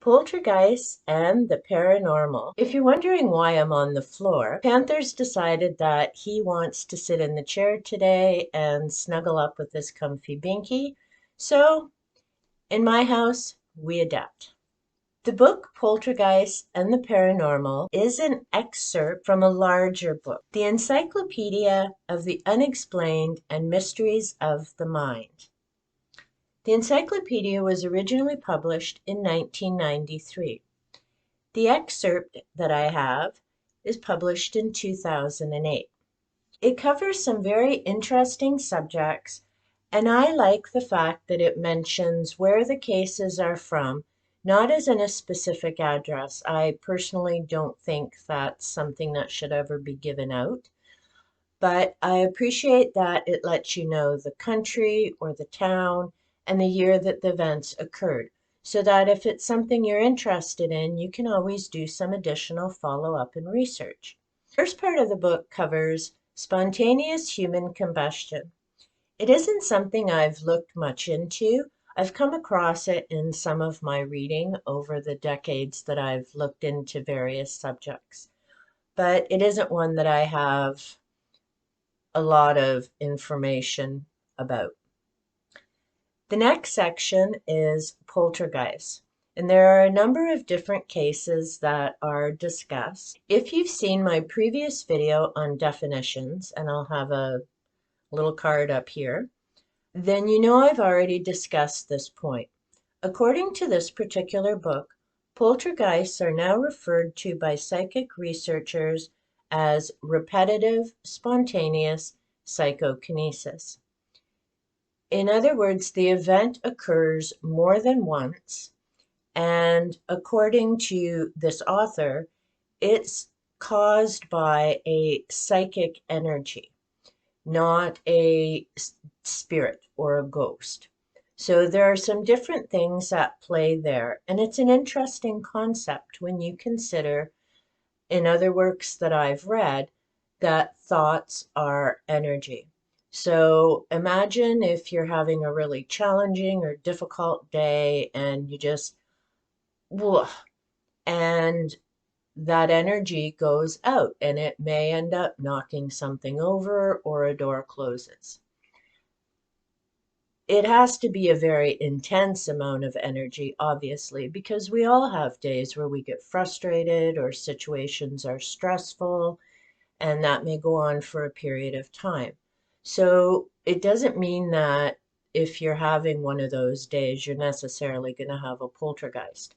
Poltergeists and the Paranormal. If you're wondering why I'm on the floor, Panther's decided that he wants to sit in the chair today and snuggle up with this comfy binky. So, in my house, we adapt. The book Poltergeists and the Paranormal is an excerpt from a larger book, the Encyclopedia of the Unexplained and Mysteries of the Mind. The encyclopedia was originally published in 1993. The excerpt that I have is published in 2008. It covers some very interesting subjects, and I like the fact that it mentions where the cases are from, not as in a specific address. I personally don't think that's something that should ever be given out, but I appreciate that it lets you know the country or the town and the year that the events occurred, so that if it's something you're interested in, you can always do some additional follow-up and research. The first part of the book covers spontaneous human combustion. It isn't something I've looked much into. I've come across it in some of my reading over the decades that I've looked into various subjects, but it isn't one that I have a lot of information about. The next section is poltergeists, and there are a number of different cases that are discussed. If you've seen my previous video on definitions, and I'll have a little card up here, then you know I've already discussed this point. According to this particular book, poltergeists are now referred to by psychic researchers as repetitive, spontaneous psychokinesis. In other words, the event occurs more than once, and according to this author, it's caused by a psychic energy, not a spirit or a ghost. So there are some different things at play there, and it's an interesting concept when you consider, in other works that I've read, that thoughts are energy. So imagine if you're having a really challenging or difficult day and you just, woof, and that energy goes out and it may end up knocking something over or a door closes. It has to be a very intense amount of energy, obviously, because we all have days where we get frustrated or situations are stressful, and that may go on for a period of time. So it doesn't mean that if you're having one of those days, you're necessarily going to have a poltergeist.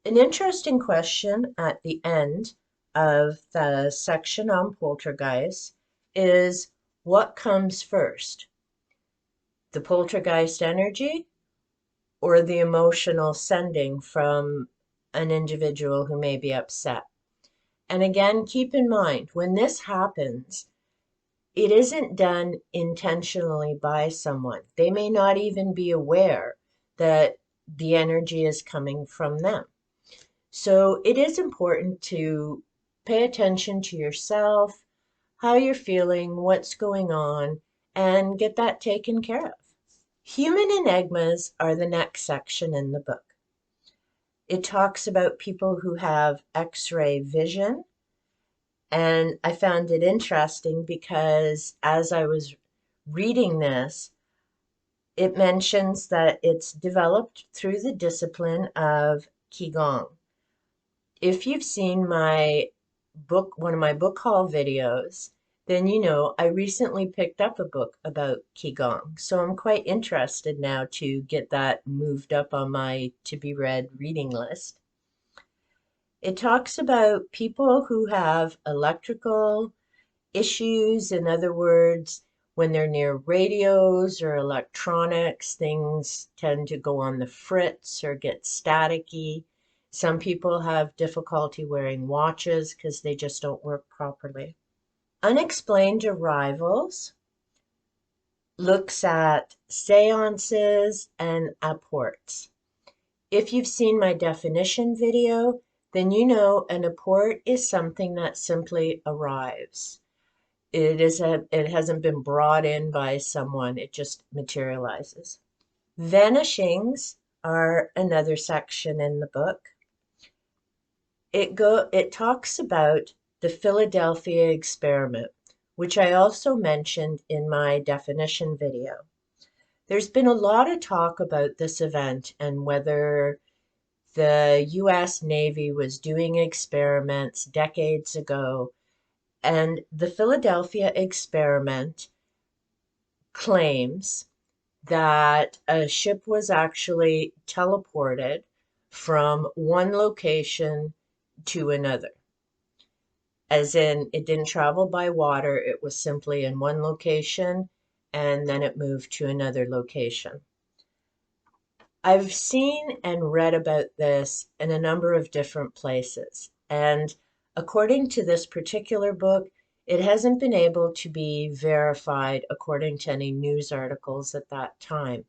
An interesting question at the end of the section on poltergeists is, what comes first? The poltergeist energy or the emotional sending from an individual who may be upset? And again, keep in mind, when this happens, it isn't done intentionally by someone. They may not even be aware that the energy is coming from them. So it is important to pay attention to yourself, how you're feeling, what's going on, and get that taken care of. Human enigmas are the next section in the book. It talks about people who have X-ray vision. And I found it interesting because as I was reading this, it mentions that it's developed through the discipline of Qigong. If you've seen my book, one of my book haul videos, then you know I recently picked up a book about Qigong. So I'm quite interested now to get that moved up on my to be read reading list. It talks about people who have electrical issues. In other words, when they're near radios or electronics, things tend to go on the fritz or get staticky. Some people have difficulty wearing watches because they just don't work properly. Unexplained arrivals looks at seances and apports. If you've seen my definition video, then you know an apport is something that simply arrives. It hasn't been brought in by someone, it just materializes. Vanishings are another section in the book. It talks about the Philadelphia experiment, which I also mentioned in my definition video. There's been a lot of talk about this event and whether the US Navy was doing experiments decades ago, and the Philadelphia experiment claims that a ship was actually teleported from one location to another. As in, it didn't travel by water, it was simply in one location and then it moved to another location. I've seen and read about this in a number of different places, and according to this particular book, it hasn't been able to be verified according to any news articles at that time.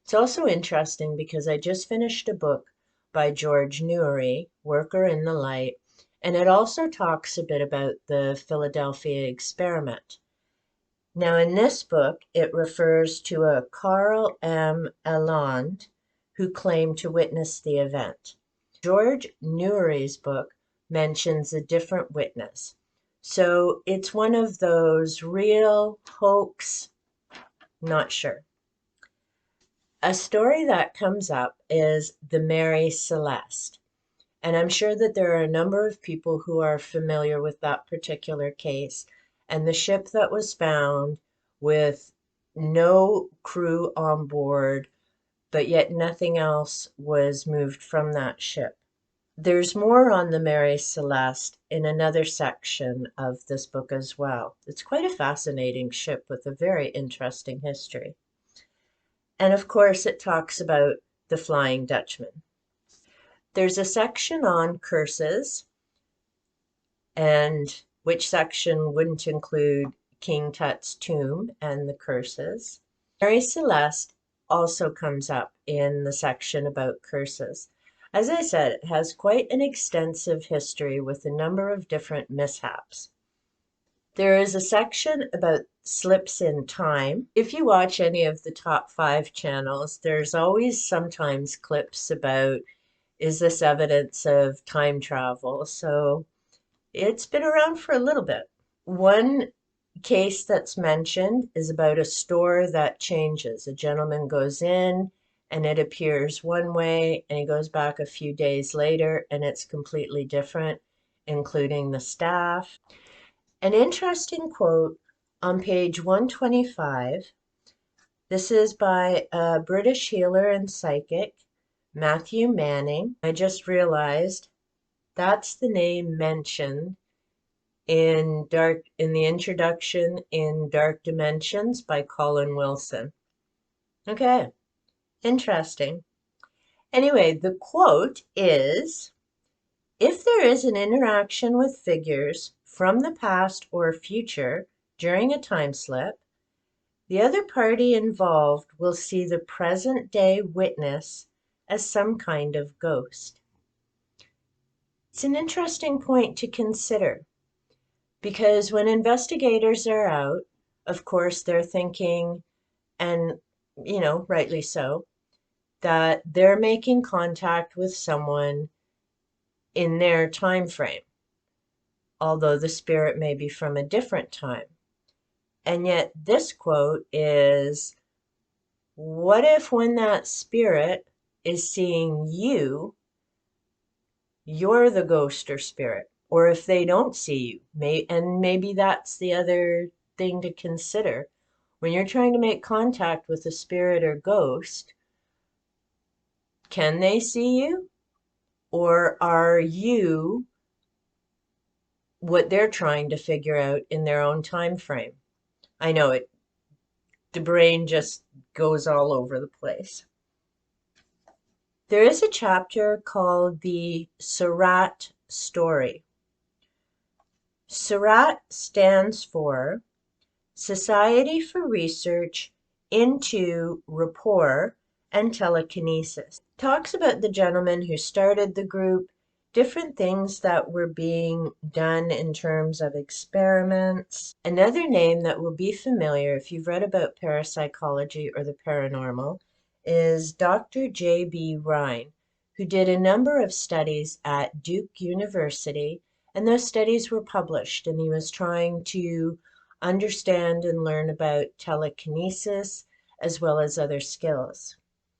It's also interesting because I just finished a book by George Newry, Worker in the Light, and it also talks a bit about the Philadelphia experiment. Now, in this book, it refers to a Carl M. Eland who claimed to witness the event. George Newry's book mentions a different witness. So it's one of those real hoax, not sure. A story that comes up is the Mary Celeste. And I'm sure that there are a number of people who are familiar with that particular case and the ship that was found with no crew on board, but yet nothing else was moved from that ship. There's more on the Mary Celeste in another section of this book as well. It's quite a fascinating ship with a very interesting history. And of course, it talks about the Flying Dutchman. There's a section on curses, and which section wouldn't include King Tut's tomb and the curses. Mary Celeste also comes up in the section about curses. As I said, it has quite an extensive history with a number of different mishaps. There is a section about slips in time. If you watch any of the top 5 channels, there's always sometimes clips about, is this evidence of time travel? So it's been around for a little bit. One case that's mentioned is about a store that changes. A gentleman goes in and it appears one way, and he goes back a few days later and it's completely different, including the staff. An interesting quote on page 125. This is by a British healer and psychic, Matthew Manning. I just realized that's the name mentioned in the introduction in Dark Dimensions by Colin Wilson. Okay, interesting. Anyway, the quote is, if there is an interaction with figures from the past or future during a time slip, the other party involved will see the present day witness as some kind of ghost. It's an interesting point to consider because when investigators are out, of course, they're thinking, and rightly so, that they're making contact with someone in their time frame, although the spirit may be from a different time. And yet this quote is, what if when that spirit is seeing you, you're the ghost or spirit? Or if they don't see you, and maybe that's the other thing to consider. When you're trying to make contact with a spirit or ghost, can they see you? Or are you what they're trying to figure out in their own time frame? I know the brain just goes all over the place. There is a chapter called the Surratt Story. Surratt stands for Society for Research into Rapport and Telekinesis. Talks about the gentleman who started the group, different things that were being done in terms of experiments. Another name that will be familiar if you've read about parapsychology or the paranormal is Dr. J.B. Rhine, who did a number of studies at Duke University, and those studies were published, and he was trying to understand and learn about telekinesis as well as other skills.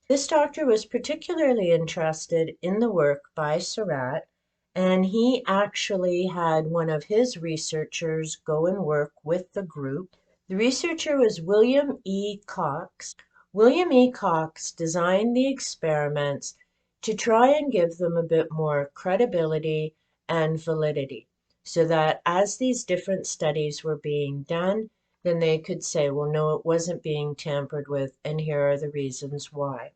This doctor was particularly interested in the work by Surratt, and he actually had one of his researchers go and work with the group. The researcher was William E. Cox. William E. Cox designed the experiments to try and give them a bit more credibility and validity, so that as these different studies were being done, then they could say, well, no, it wasn't being tampered with, and here are the reasons why.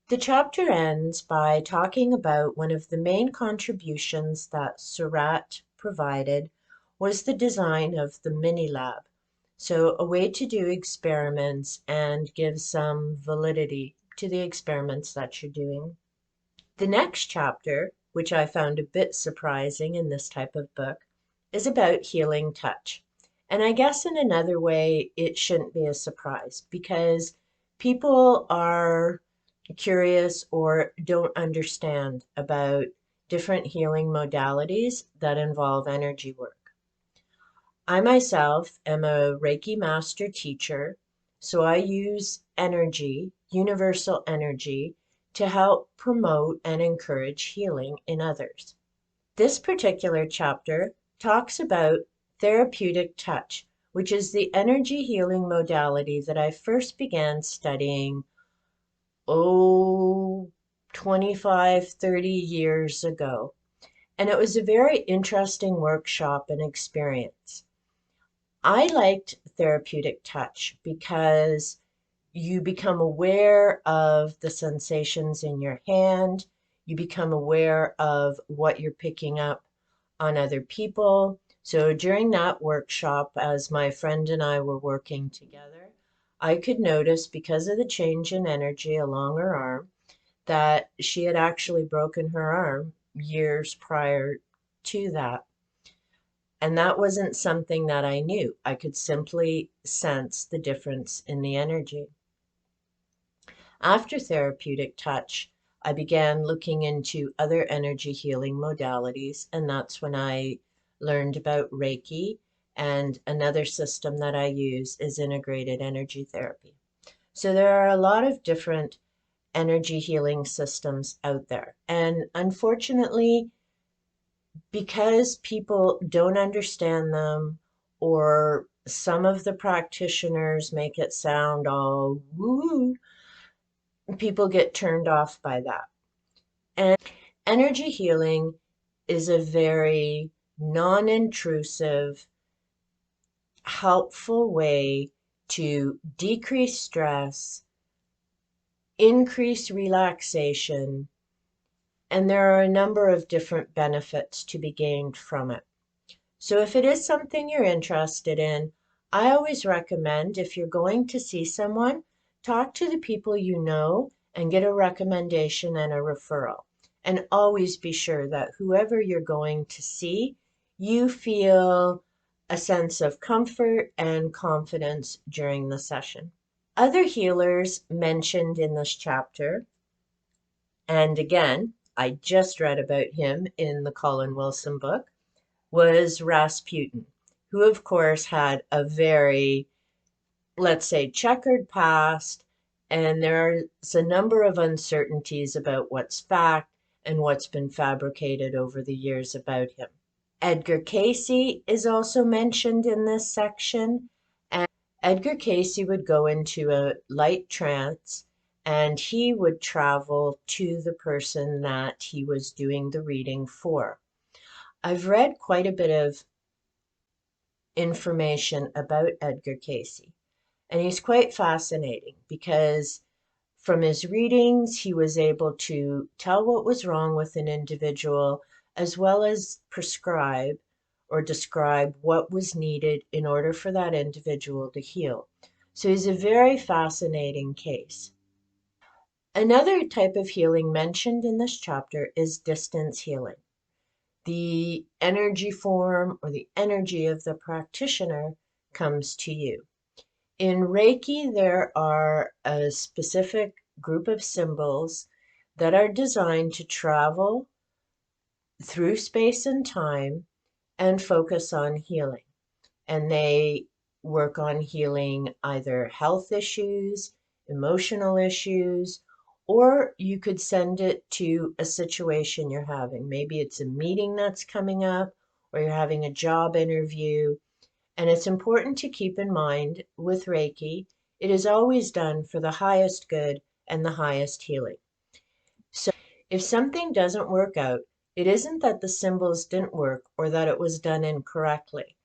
The chapter ends by talking about one of the main contributions that Surratt provided was the design of the mini lab. So, a way to do experiments and give some validity to the experiments that you're doing. The next chapter, which I found a bit surprising in this type of book, is about healing touch. And I guess in another way, it shouldn't be a surprise because people are curious or don't understand about different healing modalities that involve energy work. I myself am a Reiki master teacher, so I use energy, universal energy, to help promote and encourage healing in others. This particular chapter talks about therapeutic touch, which is the energy healing modality that I first began studying, oh, 25, 30 years ago. And it was a very interesting workshop and experience. I liked therapeutic touch because you become aware of the sensations in your hand, you become aware of what you're picking up on other people. So during that workshop, as my friend and I were working together, I could notice because of the change in energy along her arm that she had actually broken her arm years prior to that. And that wasn't something that I knew. I could simply sense the difference in the energy. After therapeutic touch, I began looking into other energy healing modalities, and that's when I learned about Reiki. And another system that I use is integrated energy therapy. So there are a lot of different energy healing systems out there. And unfortunately, because people don't understand them, or some of the practitioners make it sound all woo, people get turned off by that. And energy healing is a very non intrusive, helpful way to decrease stress, increase relaxation, and there are a number of different benefits to be gained from it. So if it is something you're interested in, I always recommend if you're going to see someone, talk to the people you know and get a recommendation and a referral. And always be sure that whoever you're going to see, you feel a sense of comfort and confidence during the session. Other healers mentioned in this chapter, and again, I just read about him in the Colin Wilson book, was Rasputin, who, of course, had a very, let's say, checkered past, and there's a number of uncertainties about what's fact and what's been fabricated over the years about him. Edgar Cayce is also mentioned in this section, and Edgar Cayce would go into a light trance and he would travel to the person that he was doing the reading for. I've read quite a bit of information about Edgar Cayce, and he's quite fascinating because from his readings, he was able to tell what was wrong with an individual as well as prescribe or describe what was needed in order for that individual to heal. So he's a very fascinating case. Another type of healing mentioned in this chapter is distance healing. The energy form or the energy of the practitioner comes to you. In Reiki, there are a specific group of symbols that are designed to travel through space and time and focus on healing. And they work on healing either health issues, emotional issues, or you could send it to a situation you're having. Maybe it's a meeting that's coming up, or you're having a job interview. And it's important to keep in mind with Reiki, it is always done for the highest good and the highest healing. So if something doesn't work out, it isn't that the symbols didn't work or that it was done incorrectly.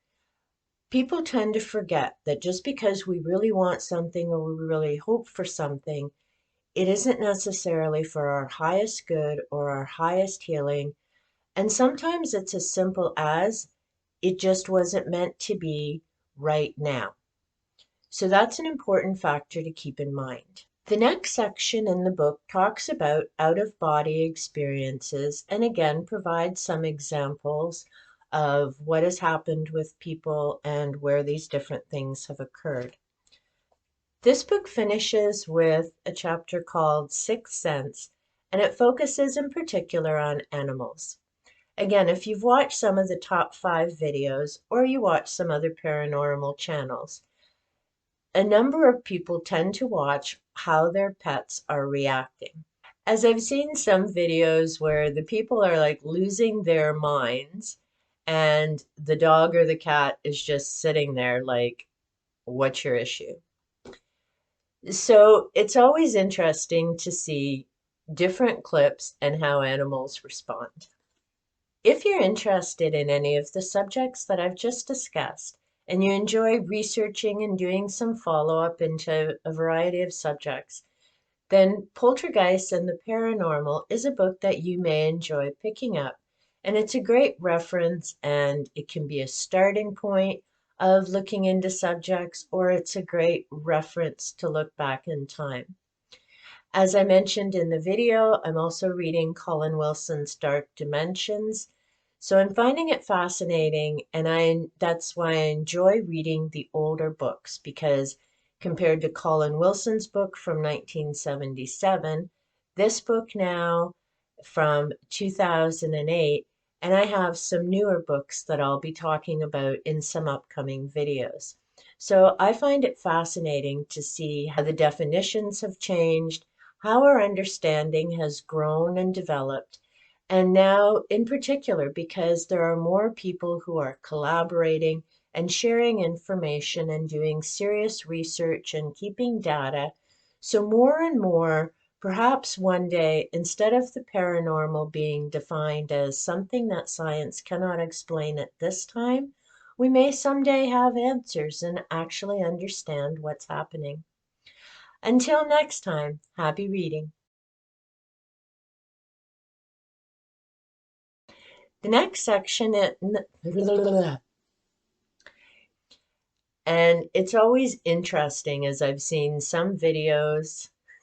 People tend to forget that just because we really want something or we really hope for something, it isn't necessarily for our highest good or our highest healing. And sometimes it's as simple as it just wasn't meant to be right now. So that's an important factor to keep in mind. The next section in the book talks about out of body experiences and again provides some examples of what has happened with people and where these different things have occurred. This book finishes with a chapter called Sixth Sense, and it focuses in particular on animals. Again, if you've watched some of the top 5 videos or you watch some other paranormal channels, a number of people tend to watch how their pets are reacting. As I've seen some videos where the people are like losing their minds and the dog or the cat is just sitting there like, what's your issue? So it's always interesting to see different clips and how animals respond. If you're interested in any of the subjects that I've just discussed, and you enjoy researching and doing some follow-up into a variety of subjects, then Poltergeists and the Paranormal is a book that you may enjoy picking up. And it's a great reference, and it can be a starting point of looking into subjects, or it's a great reference to look back in time. As I mentioned in the video, I'm also reading Colin Wilson's Dark Dimensions. So I'm finding it fascinating, and that's why I enjoy reading the older books, because compared to Colin Wilson's book from 1977, this book now from 2008, and I have some newer books that I'll be talking about in some upcoming videos. So I find it fascinating to see how the definitions have changed, how our understanding has grown and developed, and now in particular because there are more people who are collaborating and sharing information and doing serious research and keeping data. So more and more, perhaps one day, instead of the paranormal being defined as something that science cannot explain at this time, we may someday have answers and actually understand what's happening. Until next time, happy reading. The next section, and it's always interesting as I've seen some videos